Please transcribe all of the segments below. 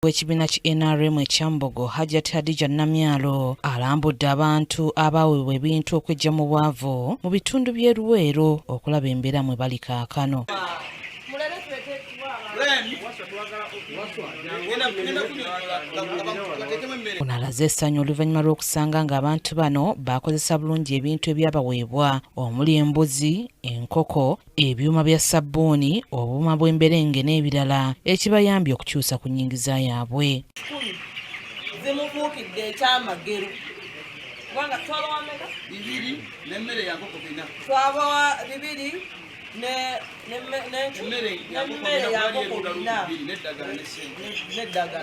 W'ekibiina ki NRM ekyambogo Hajjati Hadija Namyalo alambudde abantu abaweebwa ebintu okweggya mu bwavu mu bitundu by'e Luweero okulaba embeera mwe bali kaakano. Ono alaze essanyu oluvannyuma lw'okusanga ng'abantu bano bakozesa bulungi ebintu ebyabaweebwa omuli embuzi, enkoko, ebyuma bya sabbuuni, obuuma bw'emberenge n'ebirala ekibayambye okukyusa ku nnyingiza yaabwe. Zimubuukidde ekyamagero kubanga twabawa meka? 2 n'emmere ya nkoko 4. Twabawa 2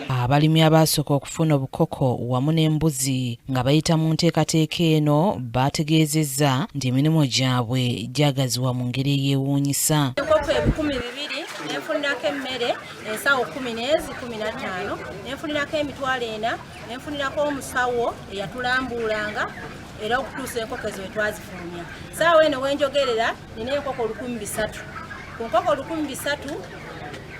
Abalimi abaasooka okufuna obukoko wamu n'embuzi nga bayita mu nteekateeka eno baategeezezza nti emirimu gyabwe gyagaziwa mu ngeri eyeewuunyisa. Enkoko 2,000 nenfunirako emmere ensawo 10-15 nenfunirako emitwalo 4 nenfunirako omusawo eyatulambulanga era okutuusa enkoko ezo twazifulumya. Saawa eno wenjogerera nina enkoko 3,000. Ku nkoko 3,000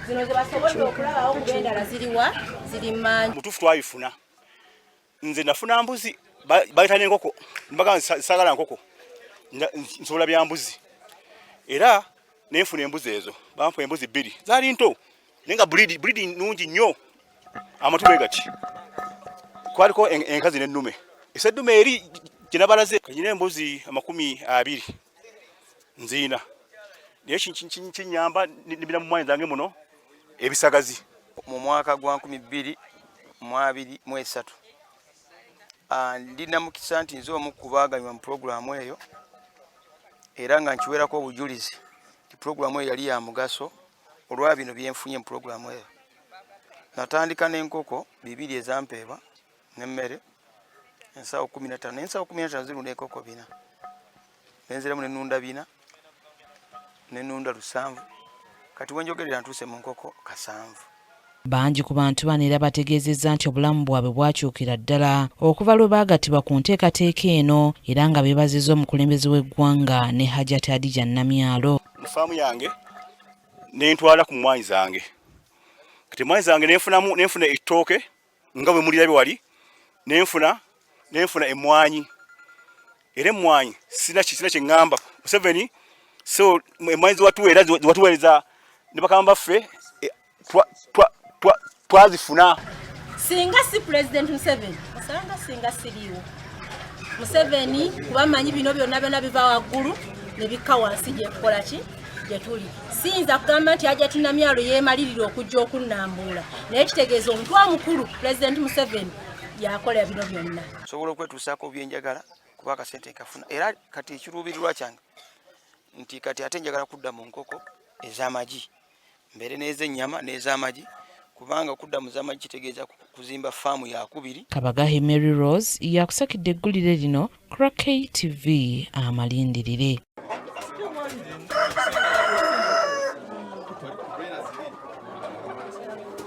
zino ze basobodde okulabawo ng'endala ziriwa ziri mmanju. Mutuufu twabifuna. Nze nafuna mbuzi bayita n'enkoko mbaga saagala nkoko nsobola bya mbuzi era nenfuna embuzi ezo bampa embuzi 2 zaali nto naye nga bulidi nnungi nnyo amatu bwe gati kwaliko enkazi n'ennume eseddume eri kinabalaze kanyina embuzi 20 nziina naye kinyamba nibira mu mwanyi zange muno ebisagazi mu mwaka gwa 2023 ndina mukisa nti nze omu kubaaganywa mu programu eyo era nga nkiwerako obujulizi programu eyo yali ya mugaso olwa bino byenfunye mu programu eyo. Natandika n'enkoko 2 ezampeebwa n'emmere ensawo 15 n'ensawo 15 zirunda enkoko 4 nenziramu n'ennunda 4 n'ennunda 7 kati wenjogerera ntuuse mu nkoko 7. Bangi ku bantu bano era bategeezezza nti obulamu bwabwe bwakyukira ddala okuva lwe baagattibwa ku nteekateeka eno era nga beebazizza omukulembeze w'eggwanga ne Hajjati Hadija Namyalo. Faamu yange nentwala ku mwanyi zange kati mwanyi zange nenfuna ettooke nga bwe mulira bye wali nenfuna emmwanyi era emmwanyi sina kye ŋŋamba Museveni so emmwanyi ziwatuweereza ne bakama baffe twazifuna. Singa si President Museveni osanga singa siriiwo Museveni kubamanyi bino byonna biva waggulu ne bikka wansi gyekukola ki gyetuli. Siyinza kugamba nti Hajjati Namyalo yeemalirira okujja okunnambula naye kitegeeza omuntu omukulu President Museveni yakola bino byonna. Sobola okwetuusaako byenjagala kuba akasente kafuna era kati ekiruubirirwa kyange nti kati ate njagala kudda mu nkoko ez'amagi mbere n'ez'ennyama n'ez'amagi kubanga okudda mu z'amagi kitegeeza kuzimba faamu ya 2. Kabagahe Mary Rose yakusakidde eggulire lino Crack TV amalindirire.